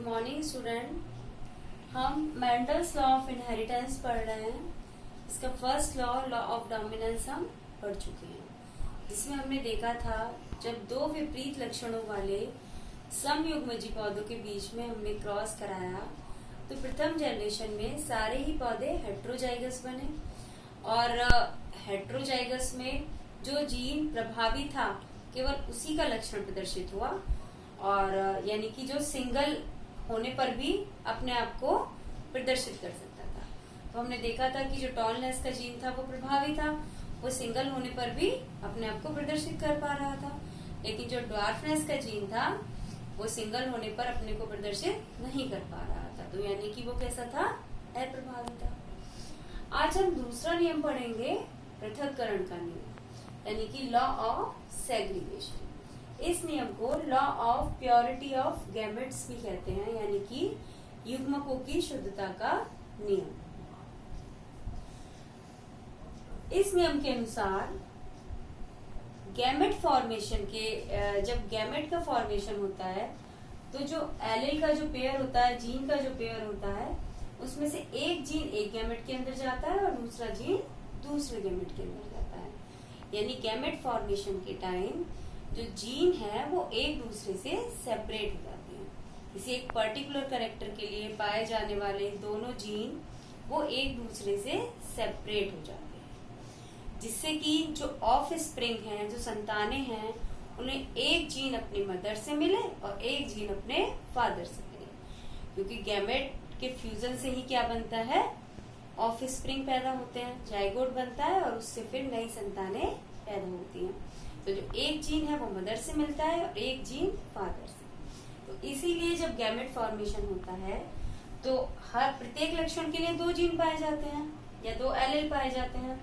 Morning student. हम Mendel's law of inheritance पढ़ रहे हैं। इसका फर्स्ट लॉ ऑफ डोमिनेंस हम पढ़ चुके हैं, जिसमें हमने देखा था जब दो विपरीत लक्षणों वाले समयुग्मजी पौधों के बीच में हमने क्रॉस कराया तो प्रथम जनरेशन में सारे ही पौधे हेट्रोजाइगस बने और हेट्रोजाइगस में जो जीन प्रभावी था केवल उसी का लक्षण प्रदर्शित हुआ और यानी कि जो सिंगल होने पर भी अपने आप को प्रदर्शित कर सकता था। तो हमने देखा था कि जो टॉलनेस का जीन था वो प्रभावी था, वो सिंगल होने पर भी अपने आप को प्रदर्शित कर पा रहा था, लेकिन जो ड्वार्फनेस का जीन था वो सिंगल होने पर अपने को प्रदर्शित नहीं कर पा रहा था। तो यानी कि वो कैसा था? अप्रभावी था। आज हम दूसरा नियम पढ़ेंगे, पृथक्करण का नियम, यानी कि लॉ ऑफ सेग्रीगेशन। इस नियम को law of purity of gametes भी कहते हैं, यानी कि युग्मकों की शुद्धता का नियम। इस नियम के अनुसार गैमेट फॉर्मेशन के जब गैमेट का फॉर्मेशन होता है तो जो एलील का जो पेयर होता है, जीन का जो पेयर होता है, उसमें से एक जीन एक गैमेट के अंदर जाता है और दूसरा जीन दूसरे गैमेट के अंदर जाता है। यानी गैमेट फॉर्मेशन के टाइम जो जीन है वो एक दूसरे से सेपरेट हो जाते हैं। किसी एक पर्टिकुलर कैरेक्टर के लिए पाए जाने वाले दोनों जीन वो एक दूसरे से सेपरेट हो जाते हैं, जिससे कि जो ऑफ स्प्रिंग हैं, जो संतानें हैं, उन्हें एक जीन अपनी मदर से मिले और एक जीन अपने फादर से मिले, क्योंकि गैमेट के फ्यूजन से ही क्या बनता है? ऑफ स्प्रिंग पैदा होते हैं, जाइगोट बनता है और उससे फिर नई संतानें पैदा होती हैं। तो जो एक जीन है वो मदर से मिलता है और एक जीन फादर से। तो इसीलिए जब गैमेट फॉर्मेशन होता है तो हर प्रत्येक लक्षण के लिए दो जीन पाए जाते हैं या दो एलील पाए जाते हैं।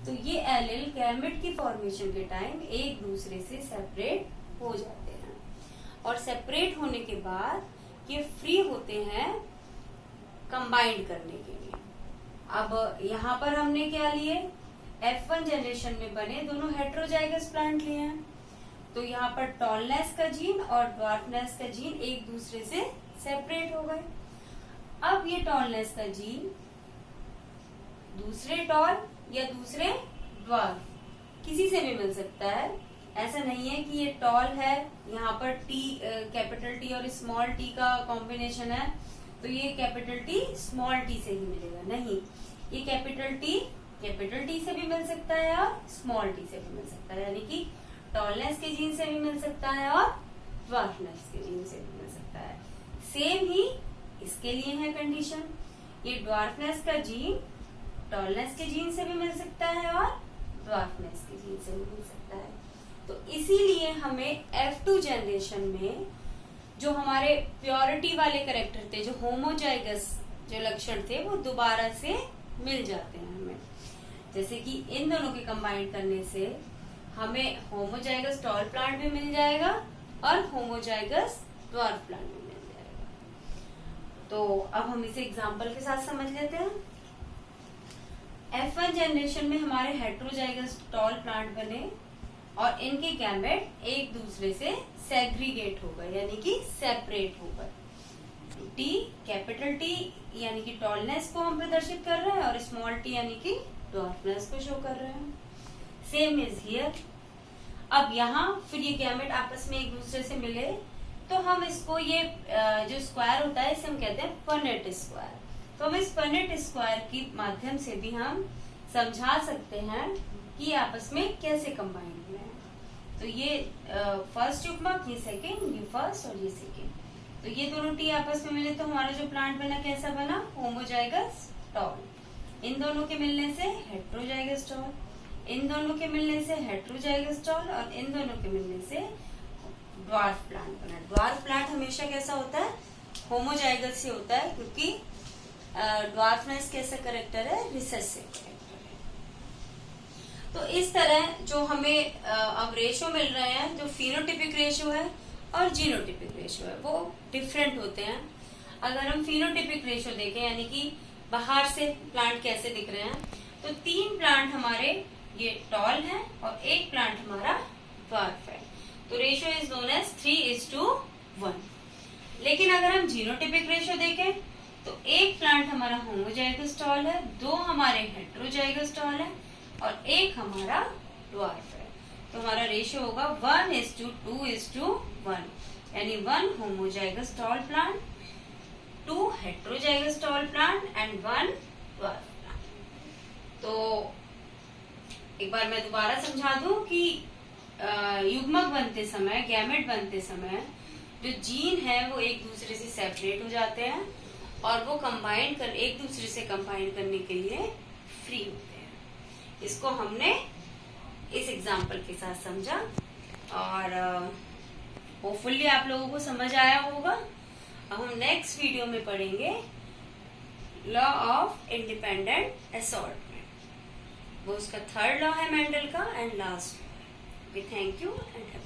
तो ये एलील गैमेट की फॉर्मेशन के टाइम एक दूसरे से सेपरेट हो जाते हैं और सेपरेट होने के बाद ये फ्री होते हैं कंबाइंड करने के लिए। अब यहाँ पर हमने क्या लिए? F1 जनरेशन में बने दोनों हेट्रोजाइगस प्लांट लिए हैं। तो यहाँ पर टॉलनेस का जीन और ड्वार्फनेस का जीन एक दूसरे से सेपरेट हो गए। अब ये टॉलनेस का जीन दूसरे टॉल या दूसरे ड्वार्फ किसी से भी मिल सकता है। ऐसा नहीं है कि ये टॉल है, यहाँ पर टी कैपिटल टी और स्मॉल टी का कॉम्बिनेशन है तो ये कैपिटल टी स्मॉल टी से ही मिलेगा। नहीं, ये कैपिटल टी से भी मिल सकता है और स्मॉल टी से भी मिल सकता है, यानी कि टॉलनेस के जीन से भी मिल सकता है और ड्वार्फनेस के जीन से भी मिल सकता है। सेम ही इसके लिए है कंडीशन, ये ड्वार्फनेस का जीन टॉलनेस के जीन से भी मिल सकता है और ड्वार्फनेस के जीन से भी मिल सकता है। तो इसीलिए हमें F2 जनरेशन में जो हमारे प्योरिटी वाले कैरेक्टर थे, जो होमोजाइगस जो लक्षण थे, वो दोबारा से मिल जाते हैं हमें। जैसे कि इन दोनों के कंबाइन करने से हमें होमोजाइगस टॉल प्लांट भी मिल जाएगा और होमोजाइगस ड्वार्फ प्लांट भी मिल जाएगा। तो अब हम इसे एग्जांपल के साथ समझ लेते हैं। F1 जनरेशन में हमारे हेट्रोजाइगस टॉल प्लांट बने और इनके गैमेट एक दूसरे से सेग्रीगेट हो गए, यानी कि सेपरेट हो गए। टी कैपिटल टी यानी कि टॉलनेस को हम प्रदर्शित कर रहे हैं और स्मॉल टी यानी कि ड्वार्फनेस को शो कर रहे हैं। Same is here. अब यहाँ फिर ये गैमेट आपस में एक दूसरे से मिले तो हम इसको ये जो स्क्वायर होता है इसे हम कहते हैं पर्नेट स्क्वायर। तो हम इस पर्नेट स्क्वायर के माध्यम से भी हम समझा सकते हैं कि आपस में कैसे कंबाइन हुए हैं। तो ये फर्स्ट युग्मक, ये सेकेंड, ये फर्स्ट और ये सेकेंड। तो ये दोनों टी आपस में मिले तो हमारा जो प्लांट बना कैसा बना? Homozygous tall. इन दोनों के मिलने से हेट्रोजाइगस टॉल, इन दोनों के मिलने से हेट्रोजाइगस टॉल और इन दोनों के मिलने से ड्वार्फ प्लांट बना। ड्वार्फ प्लांट हमेशा कैसा होता है? होमोजाइगस से होता है, क्योंकि ड्वार्फनेस कैसा करेक्टर है? रिसेसिव करेक्टर है। तो इस तरह जो हमें अब रेशो मिल रहे हैं, जो फिनोटिपिक रेशो है और जीनोटिपिक रेशो है, वो डिफरेंट होते हैं। अगर हम फिनोटिपिक रेशो देखें, यानी कि बाहर से प्लांट कैसे दिख रहे हैं, तो 3 प्लांट हमारे ये टॉल है और एक प्लांट हमारा ड्वार्फ है। तो रेशो इज नोन एज 3:1। लेकिन अगर हम जीनोटिपिक रेशियो देखें तो एक प्लांट हमारा होमोजाइगोस है, 2 हमारे हेटेरोजाइगोस है और एक हमारा ड्वार्फ है। तो हमारा रेशियो होगा 1:2:1, यानी 1 homozygous tall plant, 2 heterozygous tall plant and 1 dwarf plant. तो एक बार मैं दोबारा समझा दूं कि युग्मक बनते समय, गैमेट बनते समय जो जीन है वो एक दूसरे से सेपरेट हो जाते हैं और वो एक दूसरे से कंबाइन करने के लिए फ्री होते हैं। इसको हमने इस एग्जाम्पल के साथ समझा और होपफुली आप लोगों को समझ आया होगा। अब हम नेक्स्ट वीडियो में पढ़ेंगे लॉ ऑफ इंडिपेंडेंट असॉर्टमेंट, वो उसका 3rd लॉ है मेंडल का and last. Okay, thank you and have a